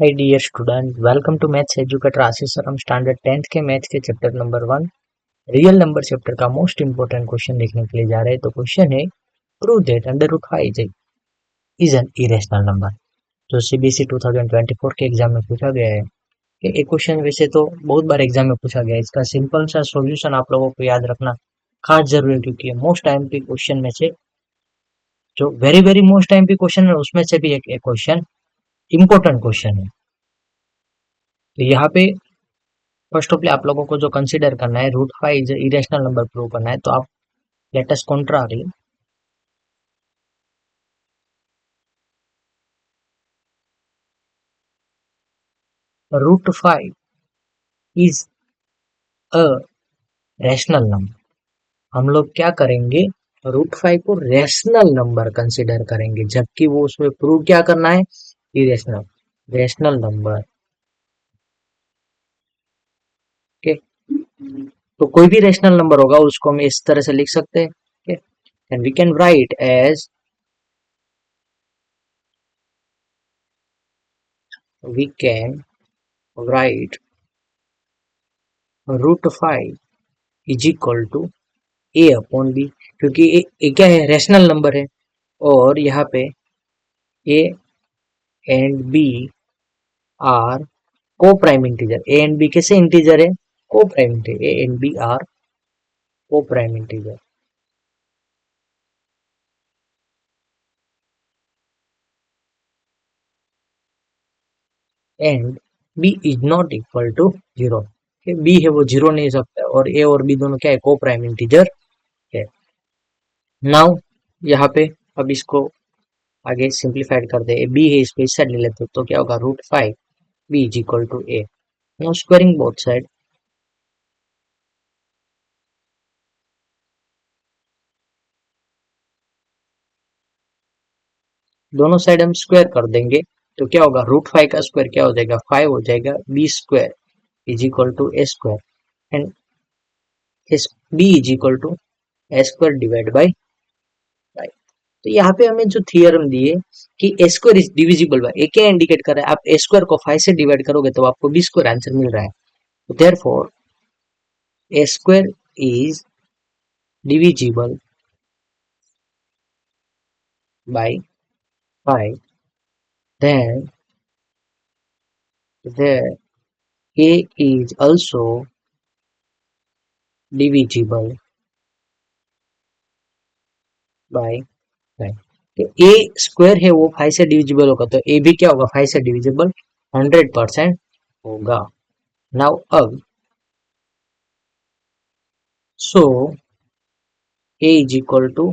Hi dear student, welcome to maths educator Ashish sir. हम standard 10th के maths के chapter number 1 real number chapter का most important question देखने के लिए जा रहे हैं। तो क्वेश्चन है, prove that under root 5 is an irrational number. जो सीबीएसई 2024 के एग्जाम में पूछा गया है। कि एक क्वेश्चन वैसे तो बहुत बार एग्जाम में पूछा गया है, इसका सिंपल सा सॉल्यूशन आप लोगों को याद रखना खास जरूरी है, क्योंकि मोस्ट टाइम पे क्वेश्चन में से जो वेरी वेरी मोस्ट टाइम पे क्वेश्चन है उसमें से भी एक क्वेश्चन इंपॉर्टेंट क्वेश्चन है। तो यहाँ पे फर्स्ट ऑफ आप लोगों को जो कंसीडर करना है, root 5 is irrational number prove करना है। तो आप let us contrary root 5 is a rational number. हम लोग क्या करेंगे, रूट 5 को रैशनल नंबर कंसीडर करेंगे, जबकि वो उसमें प्रूव क्या करना है, इरेशनल रैशनल नंबर। ओके, तो कोई भी रैशनल नंबर होगा उसको हम इस तरह से लिख सकते हैं। Okay, and we can write as we can write root 5 is equal to A upon B, क्योंकि ए क्या है, रैशनल नंबर है। और यहाँ पे a and B are coprime integer. A and b कैसे इंटीजर है, coprime integer. A and B are coprime integer. And B is not equal to 0। B है वो 0 नहीं सकता, और ए और बी दोनों क्या है, को प्राइम इंटीजर है। नाउ यहाँ पे अब इसको आगे सिंप्लीफाइड कर दे, बी है इसको इस साइड ले लेते तो क्या होगा, root 5 B is equal to A. Now squaring both side, दोनों साइड हम स्क्वायर कर देंगे तो क्या होगा, रूट 5 का स्क्वायर क्या हो जाएगा, 5 हो जाएगा। B square is equal to A square, and as B is equal to A square divide by 5। तो यहाँ पे हमें जो थियरम दी है कि a square is divisible bye, ए क्या इंडिकेट कर रहा है, आप ए स्क्वायर को 5 से डिवाइड करोगे तो आपको बी स्क्वायर आंसर मिल रहा है। तो therefore A square is divisible by 5, then the a is also divisible by 5। तो a स्क्वायर है वो 5 से डिविजिबल होगा, तो a भी क्या होगा, 5 से डिविजिबल 100% होगा। नाउ अब so a is equal to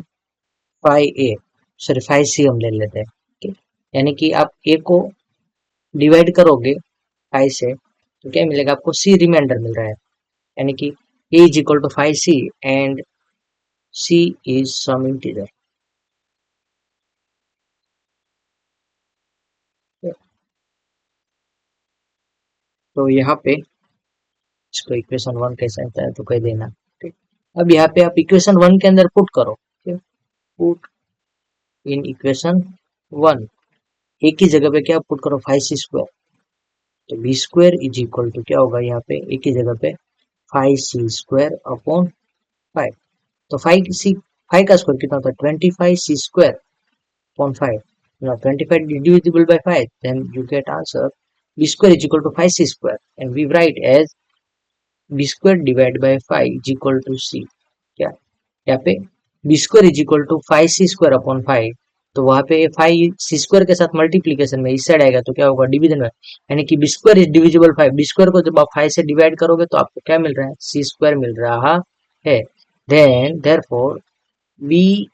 5a, sorry 5c हम ले लेते हैं। ठीक, यानी कि आप a को डिवाइड करोगे 5 से तो क्या मिलेगा आपको, c रिमाइंडर मिल रहा है। यानी कि a is equal to 5c and c is some integer. तो यहाँ पे इसको इक्वेशन 1 कैसा आता है तो कह देना। ठीक, अब यहाँ पे आप इक्वेशन 1 के अंदर पुट करो। पुट इन इक्वेशन 1, एक ही जगह पे क्या पुट करो, 5c स्क्वायर। तो B square is equal to क्या होगा, यहाँ पे एक ही जगह पे 5c स्क्वायर अपॉन 5। तो 5 का स्क्वायर कितना होता है, 25c square upon 5। now 25 divisible by 5, then you get answer b square is equal to 5c square, and we write as b square divided by 5 is equal to c। क्या यहाँ पे B square is equal to 5c square upon 5, तो वहां पे 5c square के साथ multiplication में इस साइड आएगा तो क्या होगा, डिवीजन में। यानी कि B square is divisible 5, B square को जब आप 5 से डिवाइड करोगे तो आपको क्या मिल रहा है, c स्क्वायर मिल रहा है। Then therefore B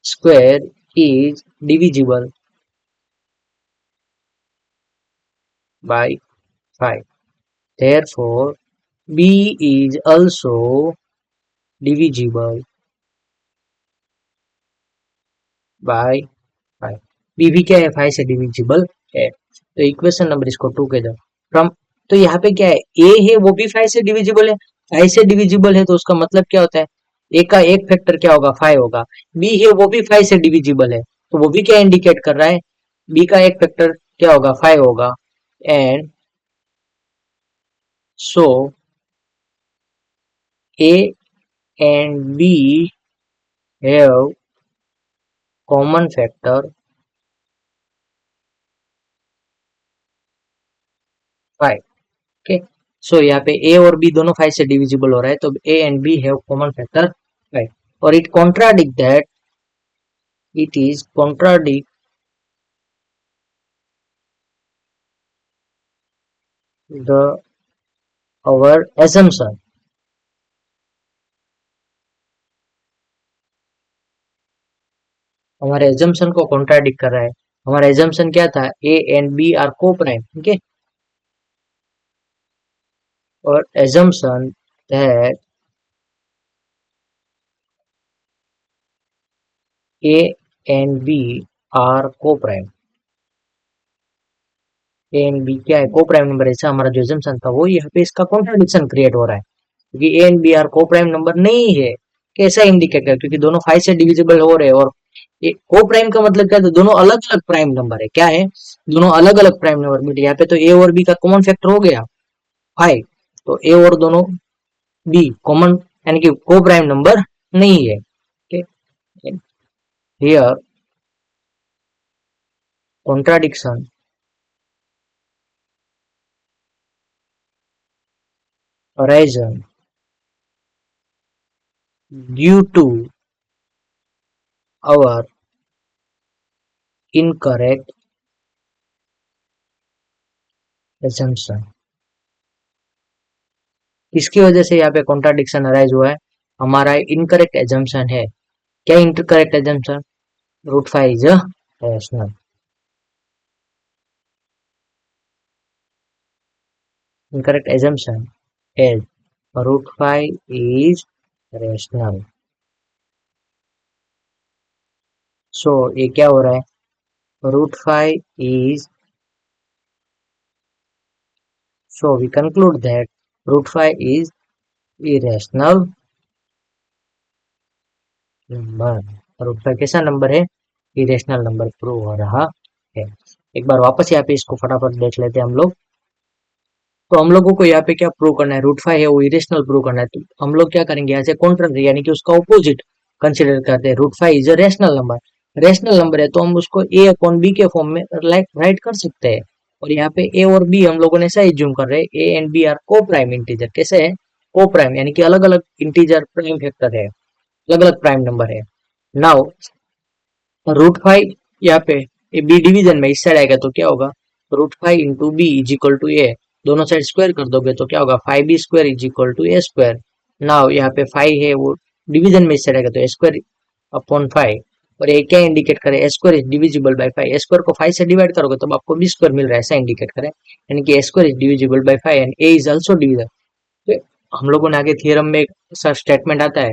square is divisible by 5, therefore b is also divisible by 5। b भी क्या है, 5 से डिविजिबल है। तो इक्वेशन नंबर इसको 2 के दो फ्रॉम। तो यहाँ पे क्या है, a है वो भी 5 से डिविजिबल है। 5 से डिविजिबल है तो उसका मतलब क्या होता है, a का एक फैक्टर क्या होगा, 5 होगा। b है वो भी 5 से डिविजिबल है, तो वो भी क्या इंडिकेट कर रहा है, b का एक फैक्टर क्या होगा, 5 होगा। and so A and B have common factor 5. Okay, सो यहाँ पे ए और बी दोनों 5 से डिविजिबल हो रहा है, तो A and B have common factor 5 और it contradict that, it is contradict the our assumption, हमारे एजम्पशन को कॉन्ट्राडिक्ट कर रहा है। हमारा एजम्पशन क्या था, A and B are coprime, ठीक है, और assumption that A and B are coprime, A and B क्या है, को प्राइम नंबर, ऐसा हमारा जो एजम्पशन था वो यहाँ पे इसका कॉन्ट्राडिक्शन क्रिएट हो रहा है, क्योंकि ए एंड बी आर को प्राइम नंबर नहीं है। कैसा इंडिकेट है, क्योंकि दोनों 5 से डिविजिबल हो रहे हैं, और को प्राइम का मतलब क्या है, तो दोनों अलग अलग प्राइम नंबर है, क्या है, दोनों अलग अलग प्राइम नंबर। बट यहाँ पे तो ए और बी का कॉमन फैक्टर हो गया 5, तो ए और दोनों बी कॉमन यानी कि को प्राइम नंबर नहीं है। Here contradiction arisen due to our incorrect assumption, किसकी वजह से यहाँ पे कॉन्ट्राडिक्शन अराइज हुआ है, हमारा इनकरेक्ट एजम्पशन है। क्या incorrect assumption, root 5 is a rational, incorrect assumption is root 5 is rational। So ये क्या हो रहा है, root 5 is, so we conclude that root 5 is irrational number. Root 5 कैसा नंबर है, इरेशनल नंबर प्रूव हो रहा है। एक बार वापस यहाँ पे इसको फटाफट देख लेते हैं हम लोग। तो हम लोगों को यहाँ पे क्या प्रूव करना है, रूट 5 है वो इरेशनल प्रूव करना है, तो हम लोग क्या करेंगे, यहाँ से कॉन्ट्ररी यानी कि उसका ऑपोजिट कंसिडर करते हैं। Root 5 is a rational number, rational number है तो हम उसको ए अपॉन बी के फॉर्म में राइट कर सकते हैं। और यहाँ पे ए और बी हम लोगों ने ऐसा एज्यूम कर रहे हैं, ए and B are coprime integer. कैसे है, को प्राइम यानी कि अलग अलग इंटीजर प्राइम फैक्टर है, अलग अलग प्राइम नंबर है। नाउ रूट 5 यहाँ पे ए बी डिवीजन में इस साइड आएगा तो क्या होगा, root 5 into b is equal to a, दोनों साइड स्क्वायर कर दोगे तो क्या होगा, 5b square is equal to A square. Now यहाँ पे 5 है वो डिवीजन में इस साइड आएगा तो ए स्क्वायर अपॉन 5, और ये क्या इंडिकेट करे, a square is divisible by 5, a square को 5 से डिवाइड करोगे तब आपको बी स्क्वायर मिल रहा है, ऐसा इंडिकेट करे, यानी कि a square is divisible by 5 and a is also divisible. तो हम लोगों ने आगे थ्योरम में ऐसा स्टेटमेंट आता है,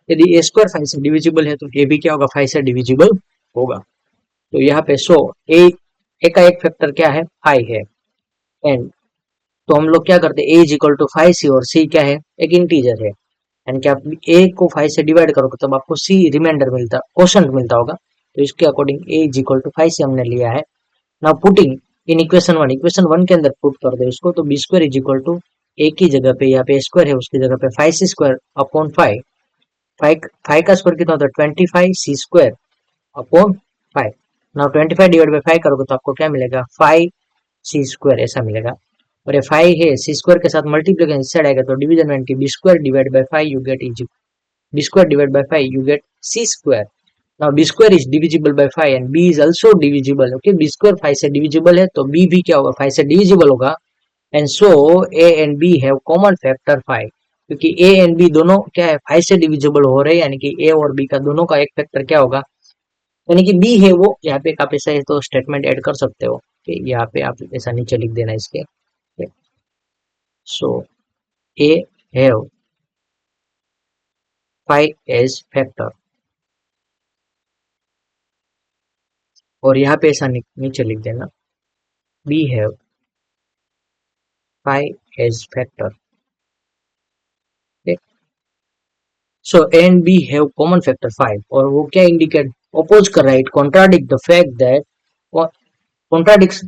यदि ए स्क्वायर 5 से डिविजिबल है तो ए भी क्या होगा, 5 से डिविजिबल होगा। तो यहाँ पे सो ए का एक फैक्टर क्या है, 5 है, एंड तो हम लोग क्या करते हैं, ए इज इक्वल टू 5 सी, और सी क्या है, एक इंटीजर है, यानी कि आप ए को 5 से डिवाइड करोगे तब आपको सी रिमाइंडर मिलता, क्वोशंट मिलता होगा, तो इसके according a is equal to 5 से हमने लिया है। Now putting in equation 1, equation 1 के अंदर पुट कर दो इसको, तो B square is equal to a की जगह पे यहाँ पे स्क्वायर है उसकी जगह पे 5 सी स्क्वायर अपॉन 5, 5 का स्क्वायर कितना होता है 25 c square upon 5। Now 25 divide by 5 करोगे तो आपको क्या मिलेगा, 5 सी स्क्वायर ऐसा मिलेगा। और ये 5 है, सी स्क्वायर के साथ मल्टीप्लिकेशन इस साइड आएगा तो डिवीजन में B square divide by 5 you get is, B square divide by 5 you get C square. Now B square is divisible by 5 and B is also divisible, okay, B square 5 से divisible है तो B भी क्या होगा, 5 से divisible होगा, and so A and B have common factor 5, क्योंकि ए and B दोनों क्या है 5 से डिविजिबल हो रहे हैं, यानी कि ए और बी का दोनों का एक फैक्टर क्या होगा, यानी कि बी है वो, यहाँ पे आप ऐसा है तो स्टेटमेंट ऐड कर सकते हो कि यहाँ पे आप ऐसा नीचे लिख देना इसके। So a have 5 as factor, और यहाँ पे ऐसा नीचे लिख देना b have 5 as factor. So A and B have common factor 5, और वो क्या इंडिकेट, अपोज कर रहा है, it contradict the fact that, contradicts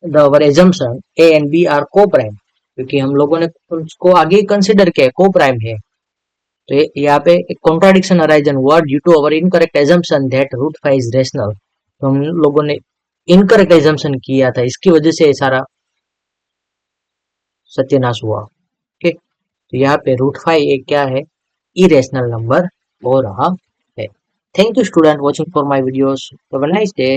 our assumption A and B are co-prime, क्योंकि हम लोगों ने उसको आगे कंसिडर किया co-prime है, तो यहाँ पे एक कॉन्ट्राडिक्शन अराइज हुआ due to our incorrect assumption that root 5 is rational. तो हम लोगों ने इनकरेक्ट एजम्पशन किया था, इसकी वजह से सारा सत्यानाश हुआ। ओके, तो यहाँ पे रूट 5 एक क्या है, इरेशनल नंबर हो रहा है। Thank you student watching for my videos, have a nice day.